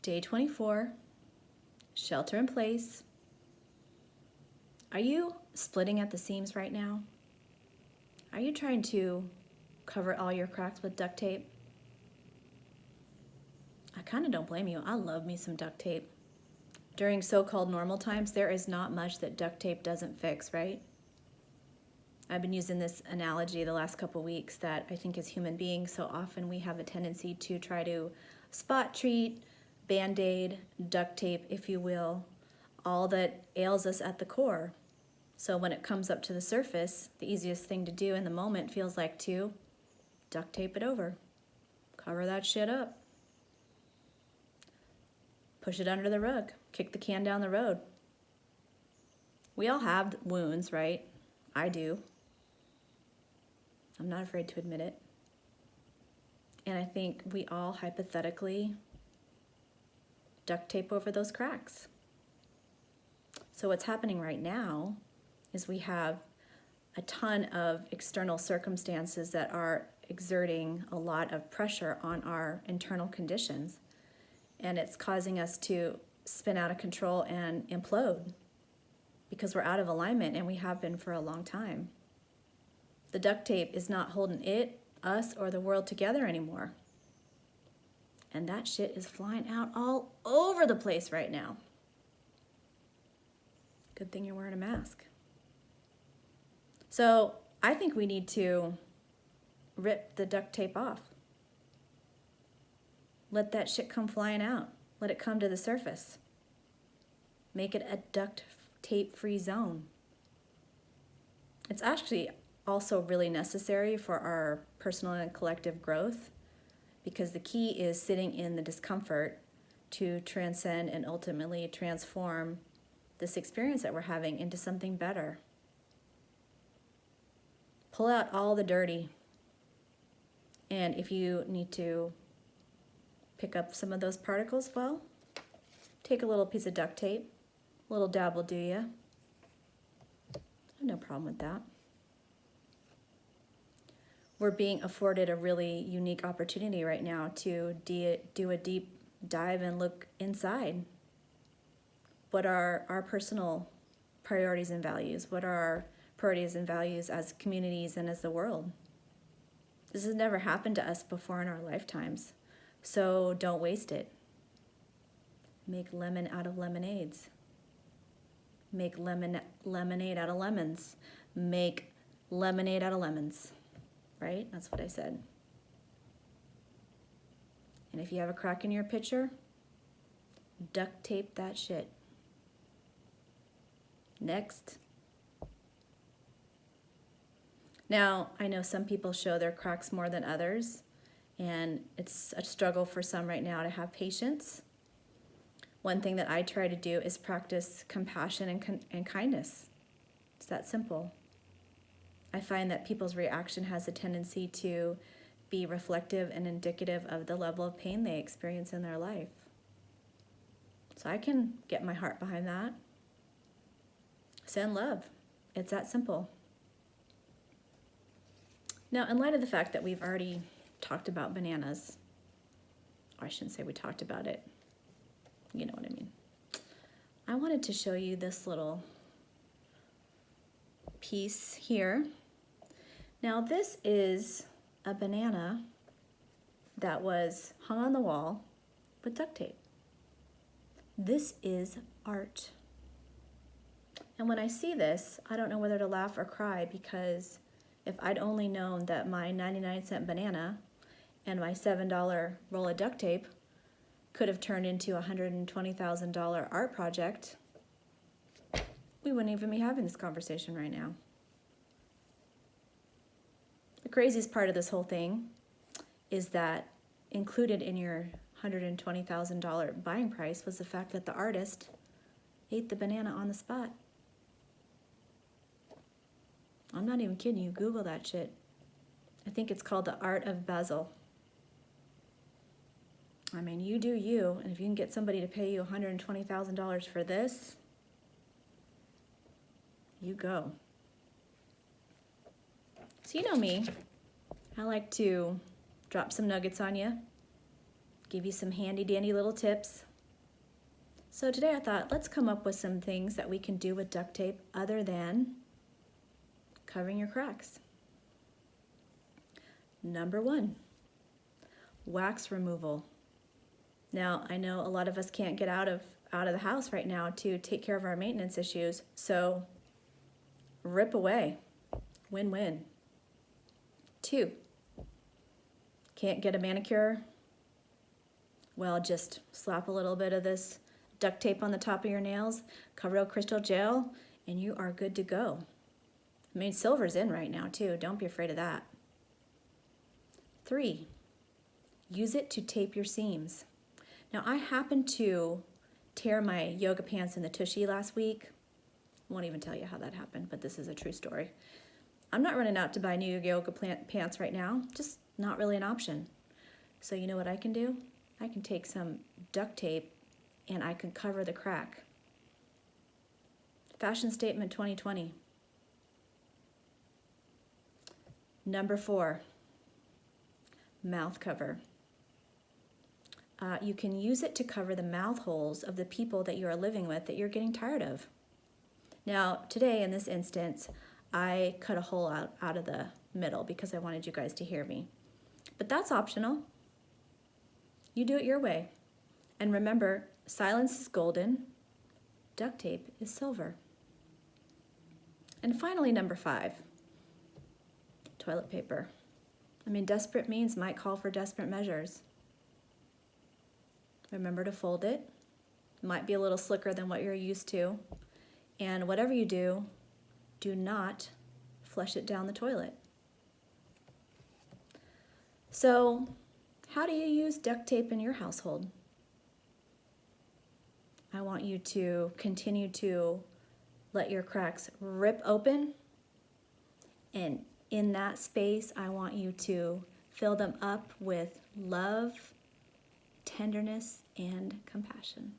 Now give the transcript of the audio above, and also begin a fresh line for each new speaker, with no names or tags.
Day 24, shelter in place. Are you splitting at the seams right now? Are you trying to cover all your cracks with duct tape? I kind of don't blame you. I love me some duct tape. During so-called normal times, there is not much that duct tape doesn't fix, right? I've been using this analogy the last couple weeks that I think as human beings, so often we have a tendency to try to spot treat, Band-Aid, duct tape, if you will, all that ails us at the core. So when it comes up to the surface, the easiest thing to do in the moment feels like to duct tape it over. Cover that shit up. Push it under the rug. Kick the can down the road. We all have wounds, right? I do. I'm not afraid to admit it. And I think we all hypothetically duct tape over those cracks. So what's happening right now is we have a ton of external circumstances that are exerting a lot of pressure on our internal conditions. And it's causing us to spin out of control and implode because we're out of alignment, and we have been for a long time. The duct tape is not holding it, us, or the world together anymore. And that shit is flying out all over the place right now. Good thing you're wearing a mask. So I think we need to rip the duct tape off. Let that shit come flying out. Let it come to the surface. Make it a duct tape-free zone. It's actually also really necessary for our personal and collective growth, because the key is sitting in the discomfort to transcend and ultimately transform this experience that we're having into something better. Pull out all the dirty. And if you need to pick up some of those particles, well, take a little piece of duct tape. A little dab will do ya. I have no problem with that. We're being afforded a really unique opportunity right now to do a deep dive and look inside. What are our personal priorities and values? What are our priorities and values as communities and as the world? This has never happened to us before in our lifetimes, so don't waste it. Make lemon out of lemonades. Make lemonade out of lemons. Make lemonade out of lemons. Right? That's what I said. And if you have a crack in your pitcher, duct tape that shit. Next. Now, I know some people show their cracks more than others, and it's a struggle for some right now to have patience. One thing that I try to do is practice compassion and kindness. It's that simple. I find that people's reaction has a tendency to be reflective and indicative of the level of pain they experience in their life. So I can get my heart behind that. Send love. It's that simple. Now, in light of the fact that we've already talked about bananas, or I shouldn't say we talked about it, you know what I mean. I wanted to show you this little piece here. Now this is a banana that was hung on the wall with duct tape. This is art. And when I see this, I don't know whether to laugh or cry, because if I'd only known that my 99-cent banana and my $7 roll of duct tape could have turned into a $120,000 art project, we wouldn't even be having this conversation right now. The craziest part of this whole thing is that included in your $120,000 buying price was the fact that the artist ate the banana on the spot. I'm not even kidding you. Google that shit. I think it's called The Art of Basil. I mean, you do you, and if you can get somebody to pay you $120,000 for this, you go. So you know me, I like to drop some nuggets on you, give you some handy dandy little tips, So today I thought, let's come up with some things that we can do with duct tape other than covering your cracks. Number 1, wax removal. Now, I know a lot of us can't get out of the house right now to take care of our maintenance issues, so rip away. Win-win. 2, can't get a manicure? Well, just slap a little bit of this duct tape on the top of your nails, cover it with crystal gel, and you are good to go. I mean, silver's in right now too. Don't be afraid of that. 3, use it to tape your seams. Now, I happened to tear my yoga pants in the tushy last week. I won't even tell you how that happened, but this is a true story. I'm not running out to buy new yoga pants right now. Just not really an option. So you know what I can do? I can take some duct tape and I can cover the crack. Fashion statement 2020. Number 4, mouth cover. You can use it to cover the mouth holes of the people that you are living with that you're getting tired of. Now, today in this instance, I cut a hole out of the middle because I wanted you guys to hear me. But that's optional. You do it your way. And remember, silence is golden, duct tape is silver. And finally, number 5, toilet paper. I mean, desperate means might call for desperate measures. Remember to fold it. It might be a little slicker than what you're used to. And whatever you do, do not flush it down the toilet. So, how do you use duct tape in your household? I want you to continue to let your cracks rip open, and in that space, I want you to fill them up with love, tenderness, and compassion.